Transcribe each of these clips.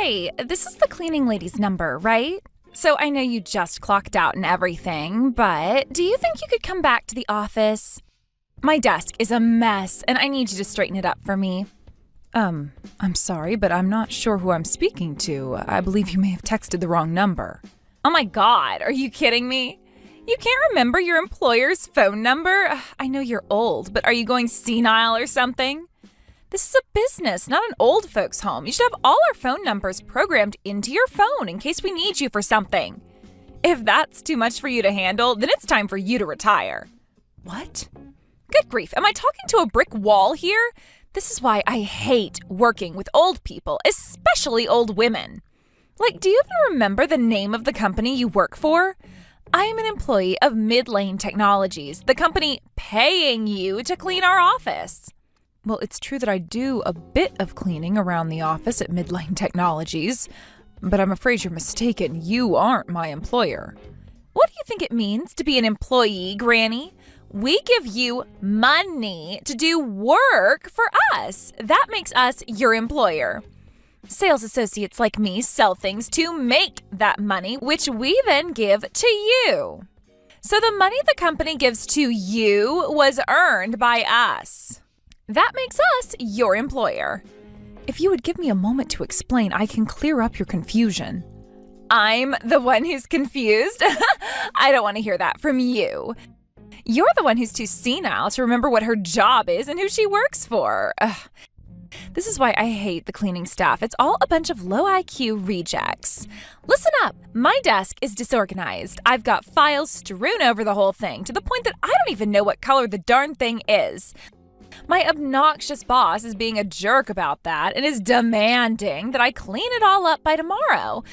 Hey, this is the cleaning lady's number, right? So I know you just clocked out and everything, but do you think you could come back to the office? My desk is a mess, and I need you to straighten it up for me. I'm sorry, but I'm not sure who I'm speaking to. I believe you may have texted the wrong number. Oh my God, are you kidding me? You can't remember your employer's phone number? I know you're old, but are you going senile or something? This is a business, not an old folks' home. You should have all our phone numbers programmed into your phone in case we need you for something. If that's too much for you to handle, then it's time for you to retire. What? Good grief, am I talking to a brick wall here? This is why I hate working with old people, especially old women. Like, do you even remember the name of the company you work for? I am an employee of Midlane Technologies, the company paying you to clean our office. Well, it's true that I do a bit of cleaning around the office at Midlane Technologies, but I'm afraid you're mistaken. You aren't my employer. What do you think it means to be an employee, Granny? We give you money to do work for us. That makes us your employer. Sales associates like me sell things to make that money, which we then give to you. So the money the company gives to you was earned by us. That makes us your employer. If you would give me a moment to explain, I can clear up your confusion. I'm the one who's confused? I don't want to hear that from you. You're the one who's too senile to remember what her job is and who she works for. Ugh. This is why I hate the cleaning staff. It's all a bunch of low IQ rejects. Listen up. My desk is disorganized. I've got files strewn over the whole thing to the point that I don't even know what color the darn thing is. My obnoxious boss is being a jerk about that and is demanding that I clean it all up by tomorrow.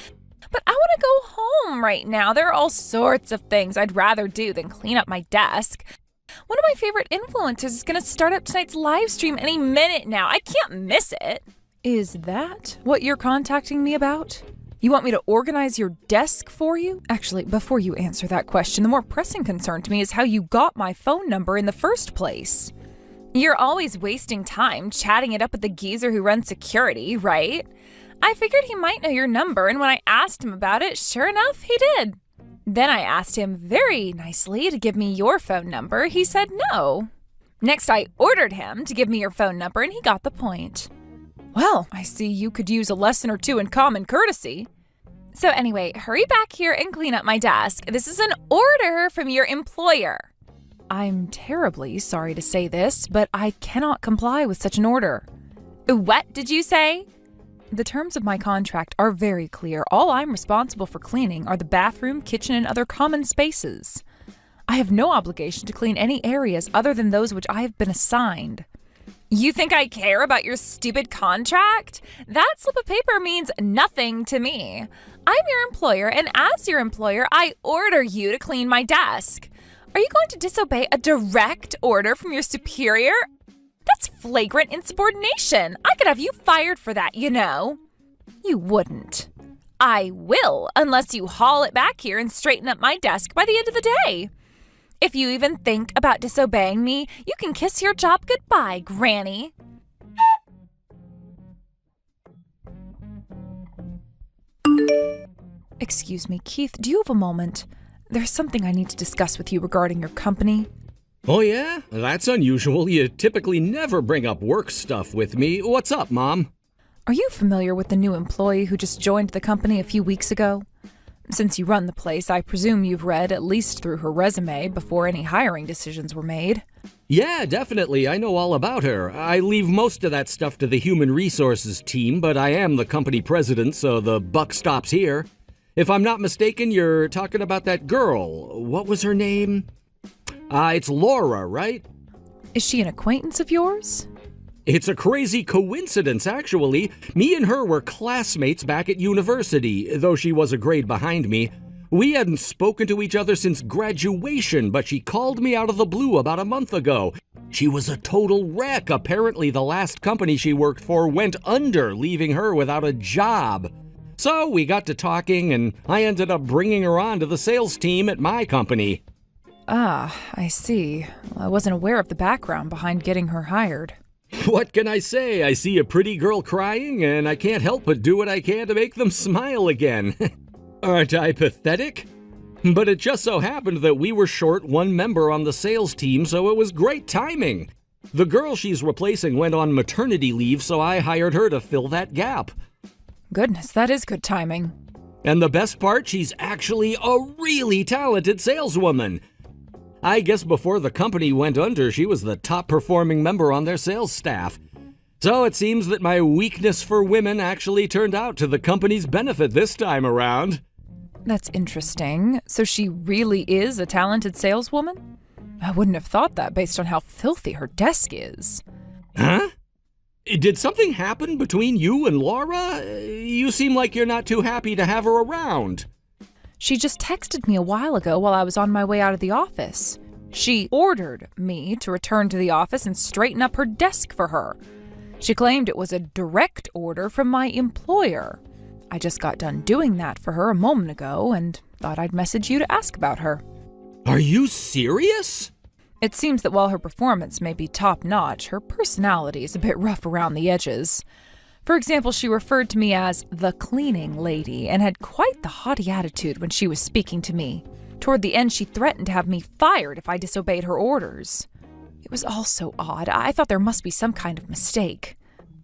But I want to go home right now. There are all sorts of things I'd rather do than clean up my desk. One of my favorite influencers is going to start up tonight's live stream any minute now. I can't miss it. Is that what you're contacting me about? You want me to organize your desk for you? Actually, before you answer that question, the more pressing concern to me is how you got my phone number in the first place. You're always wasting time chatting it up with the geezer who runs security, right? I figured he might know your number, and when I asked him about it, sure enough, he did. Then I asked him very nicely to give me your phone number. He said no. Next, I ordered him to give me your phone number, and he got the point. Well, I see you could use a lesson or two in common courtesy. So anyway, hurry back here and clean up my desk. This is an order from your employer. I'm terribly sorry to say this, but I cannot comply with such an order. What did you say? The terms of my contract are very clear. All I'm responsible for cleaning are the bathroom, kitchen, and other common spaces. I have no obligation to clean any areas other than those which I have been assigned. You think I care about your stupid contract? That slip of paper means nothing to me. I'm your employer, and as your employer, I order you to clean my desk. Are you going to disobey a direct order from your superior? That's flagrant insubordination. I could have you fired for that, you know. You wouldn't. I will, unless you haul it back here and straighten up my desk by the end of the day. If you even think about disobeying me, you can kiss your job goodbye, Granny. Excuse me, Keith, do you have a moment? There's something I need to discuss with you regarding your company. Oh yeah? That's unusual. You typically never bring up work stuff with me. What's up, Mom? Are you familiar with the new employee who just joined the company a few weeks ago? Since you run the place, I presume you've read at least through her resume before any hiring decisions were made. Yeah, definitely. I know all about her. I leave most of that stuff to the human resources team, but I am the company president, so the buck stops here. If I'm not mistaken, you're talking about that girl. What was her name? It's Laura, right? Is she an acquaintance of yours? It's a crazy coincidence, actually. Me and her were classmates back at university, though she was a grade behind me. We hadn't spoken to each other since graduation, but she called me out of the blue about a month ago. She was a total wreck. Apparently, the last company she worked for went under, leaving her without a job. So we got to talking, and I ended up bringing her on to the sales team at my company. Ah, I see. I wasn't aware of the background behind getting her hired. What can I say? I see a pretty girl crying, and I can't help but do what I can to make them smile again. Aren't I pathetic? But it just so happened that we were short one member on the sales team, so it was great timing. The girl she's replacing went on maternity leave, so I hired her to fill that gap. Goodness, that is good timing. And the best part, she's actually a really talented saleswoman. I guess before the company went under, she was the top performing member on their sales staff. So it seems that my weakness for women actually turned out to the company's benefit this time around. That's interesting. So she really is a talented saleswoman? I wouldn't have thought that based on how filthy her desk is. Huh? Did something happen between you and Laura? You seem like you're not too happy to have her around. She just texted me a while ago while I was on my way out of the office. She ordered me to return to the office and straighten up her desk for her. She claimed it was a direct order from my employer. I just got done doing that for her a moment ago and thought I'd message you to ask about her. Are you serious? It seems that while her performance may be top-notch, her personality is a bit rough around the edges. For example, she referred to me as the cleaning lady and had quite the haughty attitude when she was speaking to me. Toward the end, she threatened to have me fired if I disobeyed her orders. It was all so odd. I thought there must be some kind of mistake.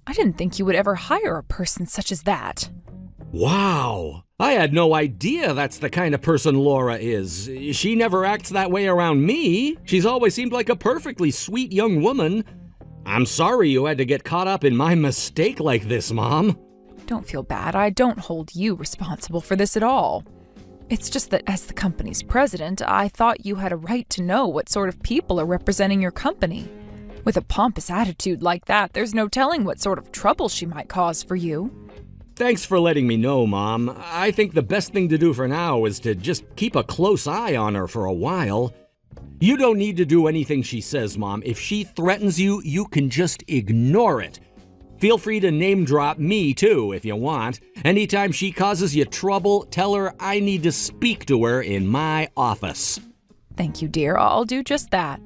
I didn't think you would ever hire a person such as that. Wow! I had no idea that's the kind of person Laura is. She never acts that way around me. She's always seemed like a perfectly sweet young woman. I'm sorry you had to get caught up in my mistake like this, Mom. Don't feel bad. I don't hold you responsible for this at all. It's just that as the company's president, I thought you had a right to know what sort of people are representing your company. With a pompous attitude like that, there's no telling what sort of trouble she might cause for you. Thanks for letting me know, Mom. I think the best thing to do for now is to just keep a close eye on her for a while. You don't need to do anything she says, Mom. If she threatens you, you can just ignore it. Feel free to name drop me, too, if you want. Anytime she causes you trouble, tell her I need to speak to her in my office. Thank you, dear. I'll do just that.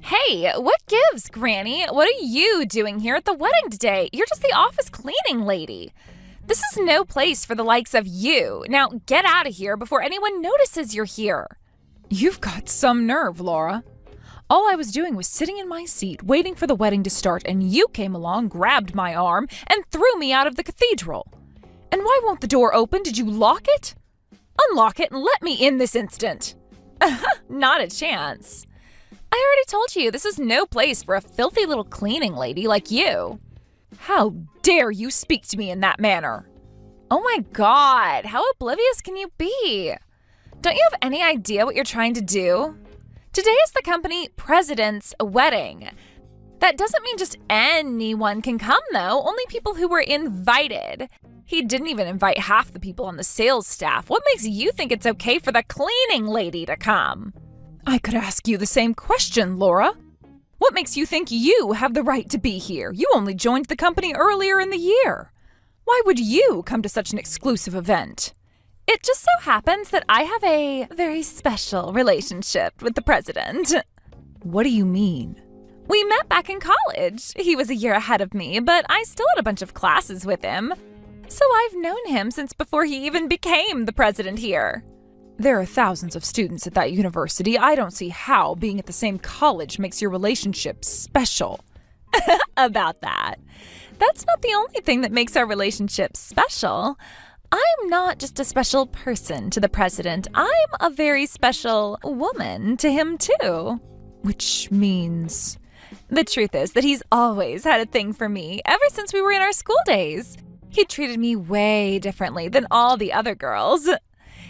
Hey, what gives, Granny? What are you doing here at the wedding today? You're just the office cleaning lady. This is no place for the likes of you. Now get out of here before anyone notices you're here. You've got some nerve, Laura. All I was doing was sitting in my seat, waiting for the wedding to start, and you came along, grabbed my arm, and threw me out of the cathedral. And why won't the door open? Did you lock it? Unlock it and let me in this instant. Not a chance. I already told you this is no place for a filthy little cleaning lady like you. How dare you speak to me in that manner? Oh my God, how oblivious can you be? Don't you have any idea what you're trying to do? Today is the company president's wedding. That doesn't mean just anyone can come, though. Only people who were invited. He didn't even invite half the people on the sales staff. What makes you think it's okay for the cleaning lady to come? I could ask you the same question, Laura. What makes you think you have the right to be here? You only joined the company earlier in the year. Why would you come to such an exclusive event? It just so happens that I have a very special relationship with the president. What do you mean? We met back in college. He was a year ahead of me, but I still had a bunch of classes with him. So I've known him since before he even became the president here. There are thousands of students at that university. I don't see how being at the same college makes your relationship special. About that. That's not the only thing that makes our relationship special. I'm not just a special person to the president. I'm a very special woman to him, too. Which means? The truth is that he's always had a thing for me ever since we were in our school days. He treated me way differently than all the other girls.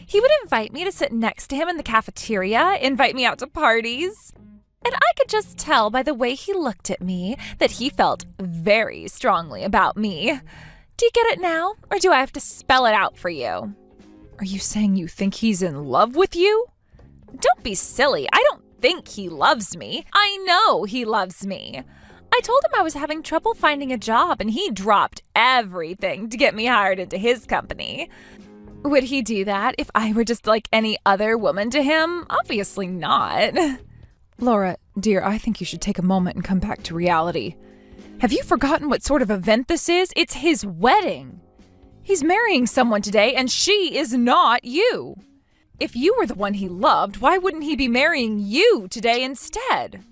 He would invite me to sit next to him in the cafeteria, invite me out to parties. And I could just tell by the way he looked at me that he felt very strongly about me. Do you get it now, or do I have to spell it out for you? Are you saying you think he's in love with you? Don't be silly. I don't think he loves me. I know he loves me. I told him I was having trouble finding a job, and he dropped everything to get me hired into his company. Would he do that if I were just like any other woman to him? Obviously not. Laura, dear, I think you should take a moment and come back to reality. Have you forgotten what sort of event this is? It's his wedding. He's marrying someone today, and she is not you. If you were the one he loved, why wouldn't he be marrying you today instead?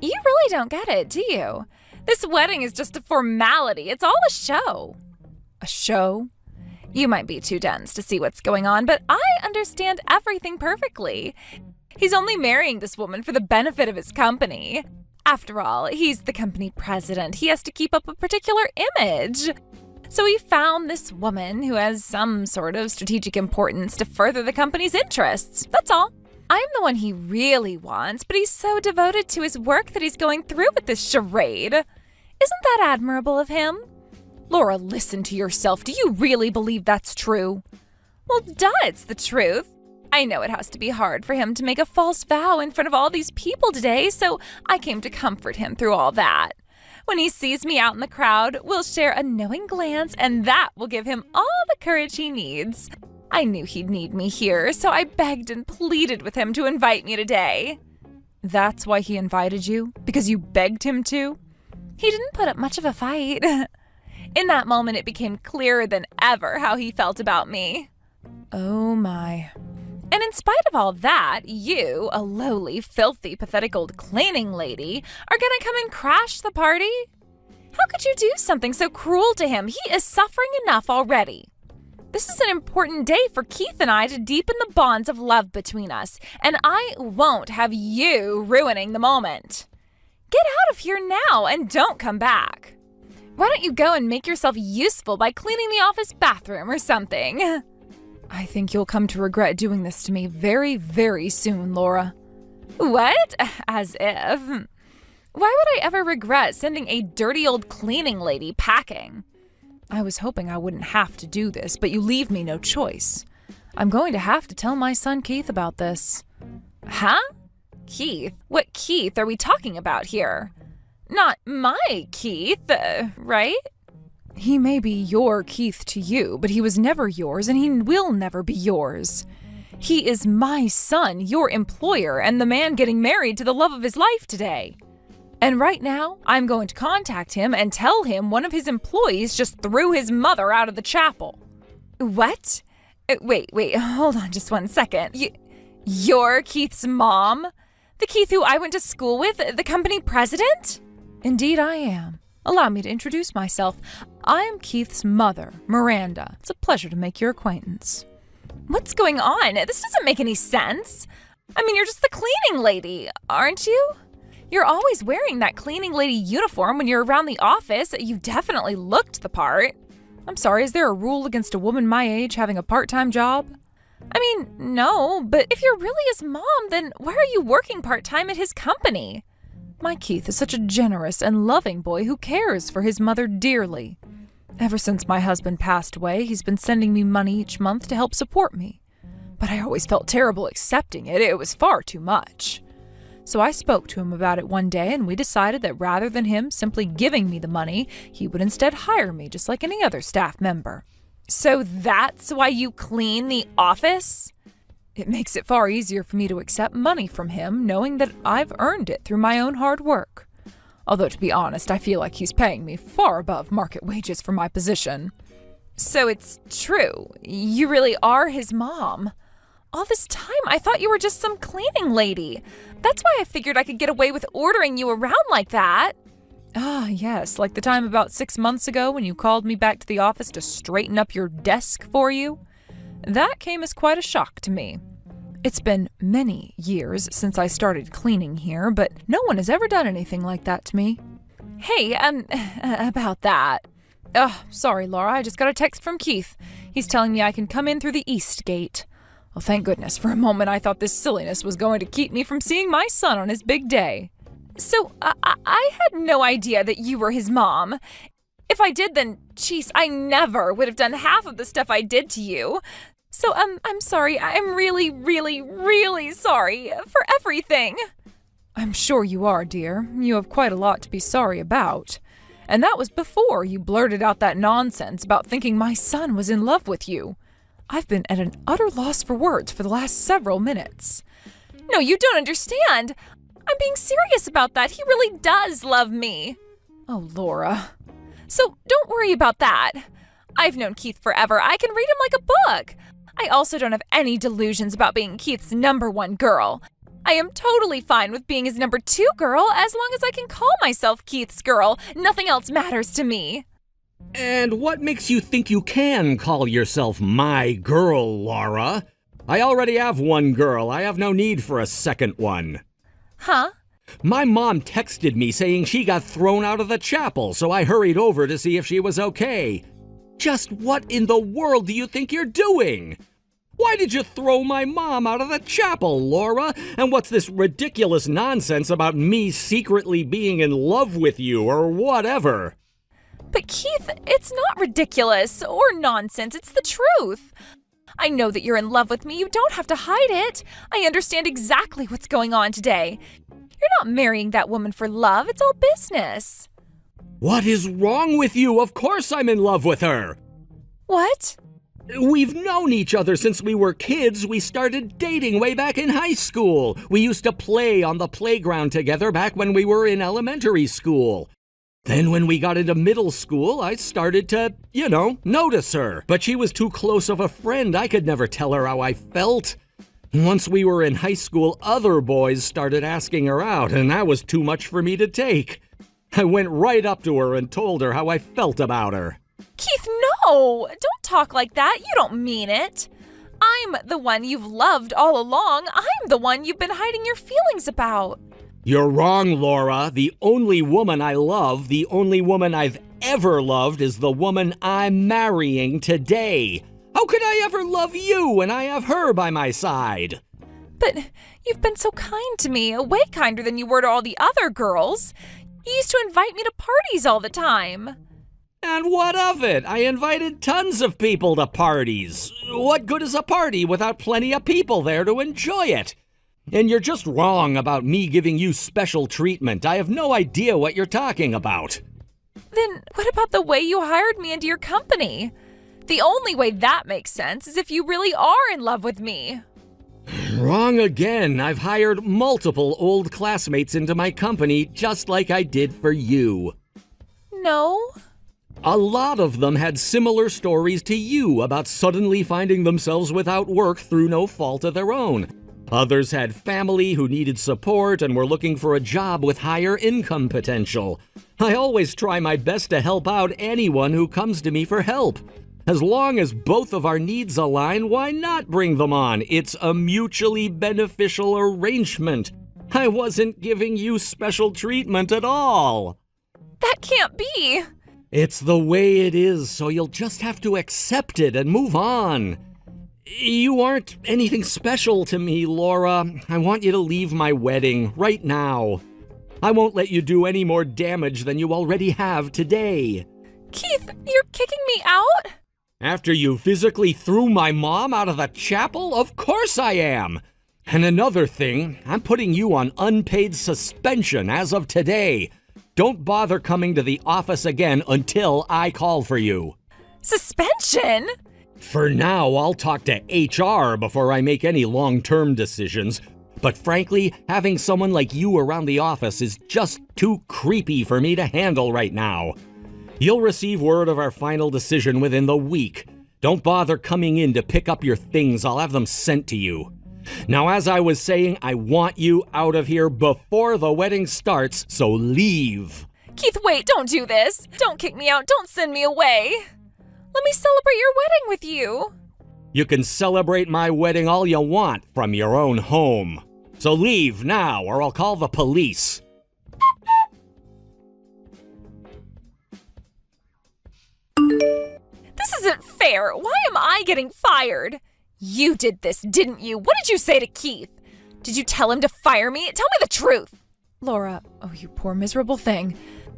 You really don't get it, do you? This wedding is just a formality. It's all a show. A show? You might be too dense to see what's going on, but I understand everything perfectly. He's only marrying this woman for the benefit of his company. After all, he's the company president. He has to keep up a particular image. So he found this woman who has some sort of strategic importance to further the company's interests. That's all. I'm the one he really wants, but he's so devoted to his work that he's going through with this charade. Isn't that admirable of him? Laura, listen to yourself. Do you really believe that's true? Well, duh, it's the truth. I know it has to be hard for him to make a false vow in front of all these people today, so I came to comfort him through all that. When he sees me out in the crowd, we'll share a knowing glance, and that will give him all the courage he needs. I knew he'd need me here, so I begged and pleaded with him to invite me today. That's why he invited you? Because you begged him to? He didn't put up much of a fight. In that moment, it became clearer than ever how he felt about me. Oh my. And in spite of all that, you, a lowly, filthy, pathetic old cleaning lady, are gonna come and crash the party? How could you do something so cruel to him? He is suffering enough already. This is an important day for Keith and I to deepen the bonds of love between us, and I won't have you ruining the moment. Get out of here now and don't come back. Why don't you go and make yourself useful by cleaning the office bathroom or something? I think you'll come to regret doing this to me very, very soon, Laura. What? As if. Why would I ever regret sending a dirty old cleaning lady packing? I was hoping I wouldn't have to do this, but you leave me no choice. I'm going to have to tell my son Keith about this. Huh? Keith? What Keith are we talking about here? Not my Keith, right? He may be your Keith to you, but he was never yours and he will never be yours. He is my son, your employer, and the man getting married to the love of his life today. And right now, I'm going to contact him and tell him one of his employees just threw his mother out of the chapel. What? Wait, hold on just 1 second. You're Keith's mom? The Keith who I went to school with, the company president? Indeed I am. Allow me to introduce myself. I am Keith's mother, Miranda. It's a pleasure to make your acquaintance. What's going on? This doesn't make any sense. I mean, you're just the cleaning lady, aren't you? You're always wearing that cleaning lady uniform when you're around the office. You definitely looked the part. I'm sorry, is there a rule against a woman my age having a part-time job? I mean, no, but if you're really his mom, then why are you working part-time at his company? My Keith is such a generous and loving boy who cares for his mother dearly. Ever since my husband passed away, he's been sending me money each month to help support me. But I always felt terrible accepting it. It was far too much. So I spoke to him about it one day, and we decided that rather than him simply giving me the money, he would instead hire me just like any other staff member. So that's why you clean the office? It makes it far easier for me to accept money from him, knowing that I've earned it through my own hard work. Although, to be honest, I feel like he's paying me far above market wages for my position. So it's true. You really are his mom. All this time, I thought you were just some cleaning lady. That's why I figured I could get away with ordering you around like that. Ah, yes, like the time about 6 months ago when you called me back to the office to straighten up your desk for you. That came as quite a shock to me. It's been many years since I started cleaning here, but no one has ever done anything like that to me. Hey, about that. Sorry, Laura, I just got a text from Keith. He's telling me I can come in through the east gate. Well, thank goodness. For a moment, I thought this silliness was going to keep me from seeing my son on his big day. So, I had no idea that you were his mom. If I did, then, geez, I never would have done half of the stuff I did to you. So, I'm sorry. I'm really, really, really sorry for everything. I'm sure you are, dear. You have quite a lot to be sorry about. And that was before you blurted out that nonsense about thinking my son was in love with you. I've been at an utter loss for words for the last several minutes. No, you don't understand. I'm being serious about that. He really does love me. Oh, Laura. So don't worry about that. I've known Keith forever. I can read him like a book. I also don't have any delusions about being Keith's number one girl. I am totally fine with being his number two girl as long as I can call myself Keith's girl. Nothing else matters to me. And what makes you think you can call yourself my girl, Laura? I already have one girl. I have no need for a second one. Huh? My mom texted me saying she got thrown out of the chapel, so I hurried over to see if she was okay. Just what in the world do you think you're doing? Why did you throw my mom out of the chapel, Laura? And what's this ridiculous nonsense about me secretly being in love with you or whatever? But Keith, it's not ridiculous or nonsense. It's the truth. I know that you're in love with me. You don't have to hide it. I understand exactly what's going on today. You're not marrying that woman for love. It's all business. What is wrong with you? Of course I'm in love with her. What? We've known each other since we were kids. We started dating way back in high school. We used to play on the playground together back when we were in elementary school. Then when we got into middle school, I started to, notice her. But she was too close of a friend. I could never tell her how I felt. Once we were in high school, other boys started asking her out, and that was too much for me to take. I went right up to her and told her how I felt about her. Keith, no! Don't talk like that. You don't mean it. I'm the one you've loved all along. I'm the one you've been hiding your feelings about. You're wrong, Laura. The only woman I love, the only woman I've ever loved is the woman I'm marrying today. How could I ever love you when I have her by my side? But you've been so kind to me, way kinder than you were to all the other girls. You used to invite me to parties all the time. And what of it? I invited tons of people to parties. What good is a party without plenty of people there to enjoy it? And you're just wrong about me giving you special treatment. I have no idea what you're talking about. Then what about the way you hired me into your company? The only way that makes sense is if you really are in love with me. Wrong again. I've hired multiple old classmates into my company just like I did for you. No. A lot of them had similar stories to you about suddenly finding themselves without work through no fault of their own. Others had family who needed support and were looking for a job with higher income potential. I always try my best to help out anyone who comes to me for help. As long as both of our needs align, why not bring them on? It's a mutually beneficial arrangement. I wasn't giving you special treatment at all. That can't be. It's the way it is, so you'll just have to accept it and move on. You aren't anything special to me, Laura. I want you to leave my wedding right now. I won't let you do any more damage than you already have today. Keith, you're kicking me out? After you physically threw my mom out of the chapel? Of course I am. And another thing, I'm putting you on unpaid suspension as of today. Don't bother coming to the office again until I call for you. Suspension? For now, I'll talk to HR before I make any long-term decisions. But frankly, having someone like you around the office is just too creepy for me to handle right now. You'll receive word of our final decision within the week. Don't bother coming in to pick up your things. I'll have them sent to you. Now, as I was saying, I want you out of here before the wedding starts, so leave. Keith, wait, don't do this. Don't kick me out. Don't send me away. Let me celebrate your wedding with you. You can celebrate my wedding all you want from your own home. So leave now, or I'll call the police. This isn't fair. Why am I getting fired? You did this, didn't you? What did you say to Keith? Did you tell him to fire me? Tell me the truth. Laura, oh, you poor miserable thing.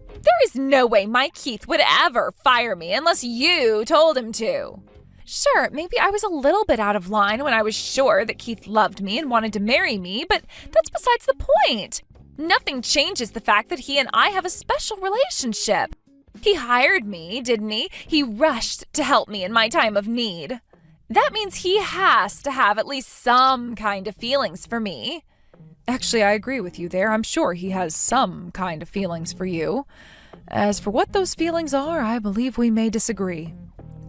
There is no way my Keith would ever fire me unless you told him to. Sure, maybe I was a little bit out of line when I was sure that Keith loved me and wanted to marry me, but that's besides the point. Nothing changes the fact that he and I have a special relationship. He hired me, didn't he? He rushed to help me in my time of need. That means he has to have at least some kind of feelings for me. Actually, I agree with you there. I'm sure he has some kind of feelings for you. As for what those feelings are, I believe we may disagree.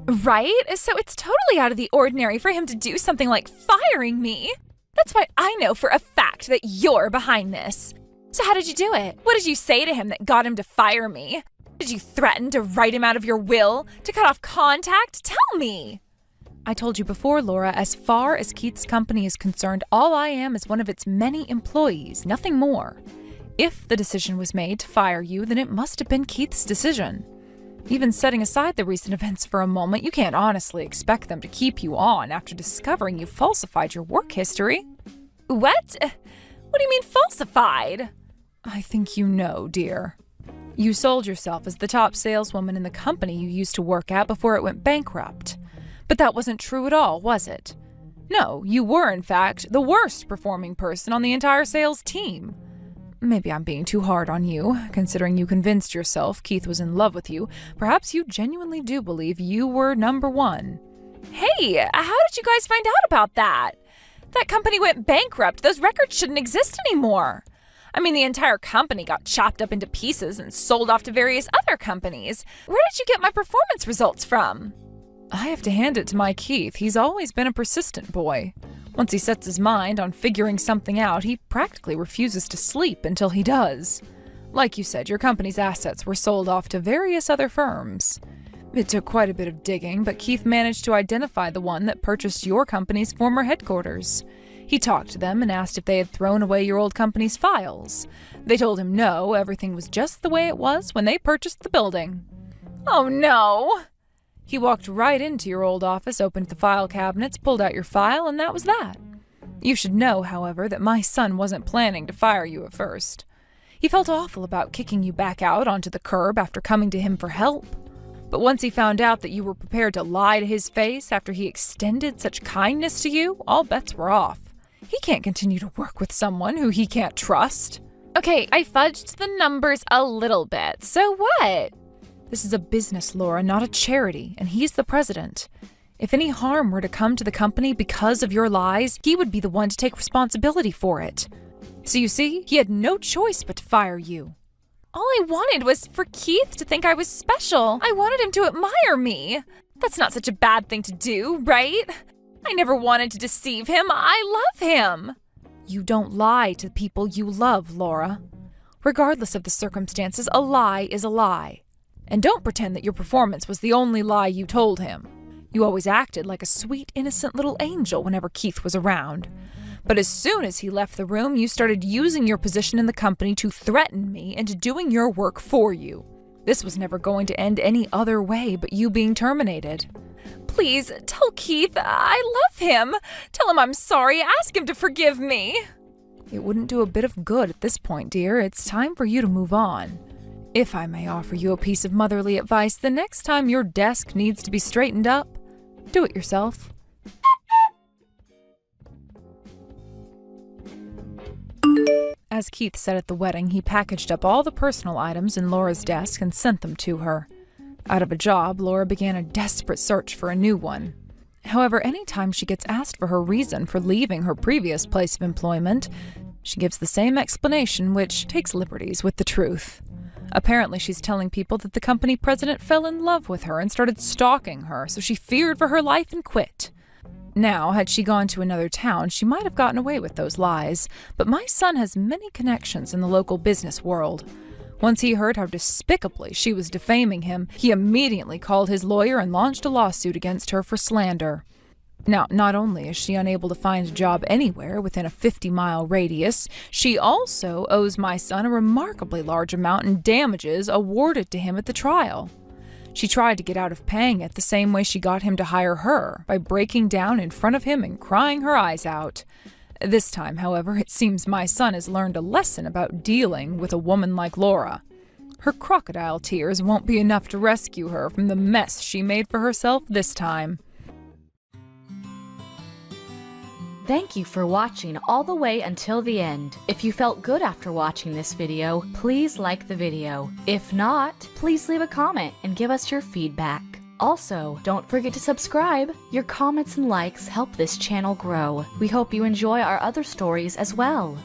Right? So it's totally out of the ordinary for him to do something like firing me. That's why I know for a fact that you're behind this. So how did you do it? What did you say to him that got him to fire me? Did you threaten to write him out of your will? To cut off contact? Tell me! I told you before, Laura, as far as Keith's company is concerned, all I am is one of its many employees, nothing more. If the decision was made to fire you, then it must have been Keith's decision. Even setting aside the recent events for a moment, you can't honestly expect them to keep you on after discovering you falsified your work history. What? What do you mean falsified? I think you know, dear. You sold yourself as the top saleswoman in the company you used to work at before it went bankrupt. But that wasn't true at all, was it? No, you were, in fact, the worst performing person on the entire sales team. Maybe I'm being too hard on you, considering you convinced yourself Keith was in love with you. Perhaps you genuinely do believe you were number one. Hey, how did you guys find out about that? That company went bankrupt. Those records shouldn't exist anymore. I mean, the entire company got chopped up into pieces and sold off to various other companies. Where did you get my performance results from? I have to hand it to my Keith. He's always been a persistent boy. Once he sets his mind on figuring something out, he practically refuses to sleep until he does. Like you said, your company's assets were sold off to various other firms. It took quite a bit of digging, but Keith managed to identify the one that purchased your company's former headquarters. He talked to them and asked if they had thrown away your old company's files. They told him no, everything was just the way it was when they purchased the building. Oh no! He walked right into your old office, opened the file cabinets, pulled out your file, and that was that. You should know, however, that my son wasn't planning to fire you at first. He felt awful about kicking you back out onto the curb after coming to him for help. But once he found out that you were prepared to lie to his face after he extended such kindness to you, all bets were off. He can't continue to work with someone who he can't trust. Okay, I fudged the numbers a little bit. So what? This is a business, Laura, not a charity, and he's the president. If any harm were to come to the company because of your lies, he would be the one to take responsibility for it. So you see, he had no choice but to fire you. All I wanted was for Keith to think I was special. I wanted him to admire me. That's not such a bad thing to do, right? I never wanted to deceive him. I love him. You don't lie to the people you love, Laura. Regardless of the circumstances, a lie is a lie. And don't pretend that your performance was the only lie you told him. You always acted like a sweet, innocent little angel whenever Keith was around. But as soon as he left the room, you started using your position in the company to threaten me into doing your work for you. This was never going to end any other way but you being terminated. Please, tell Keith I love him. Tell him I'm sorry. Ask him to forgive me. It wouldn't do a bit of good at this point, dear. It's time for you to move on. If I may offer you a piece of motherly advice, the next time your desk needs to be straightened up, do it yourself. As Keith said at the wedding, he packaged up all the personal items in Laura's desk and sent them to her. Out of a job, Laura began a desperate search for a new one. However, any time she gets asked for her reason for leaving her previous place of employment, she gives the same explanation, which takes liberties with the truth. Apparently, she's telling people that the company president fell in love with her and started stalking her, so she feared for her life and quit. Now, had she gone to another town, she might have gotten away with those lies, but my son has many connections in the local business world. Once he heard how despicably she was defaming him, he immediately called his lawyer and launched a lawsuit against her for slander. Now, not only is she unable to find a job anywhere within a 50-mile radius, she also owes my son a remarkably large amount in damages awarded to him at the trial. She tried to get out of paying it the same way she got him to hire her, by breaking down in front of him and crying her eyes out. This time, however, it seems my son has learned a lesson about dealing with a woman like Laura. Her crocodile tears won't be enough to rescue her from the mess she made for herself this time. Thank you for watching all the way until the end. If you felt good after watching this video, please like the video. If not, please leave a comment and give us your feedback. Also, don't forget to subscribe. Your comments and likes help this channel grow. We hope you enjoy our other stories as well.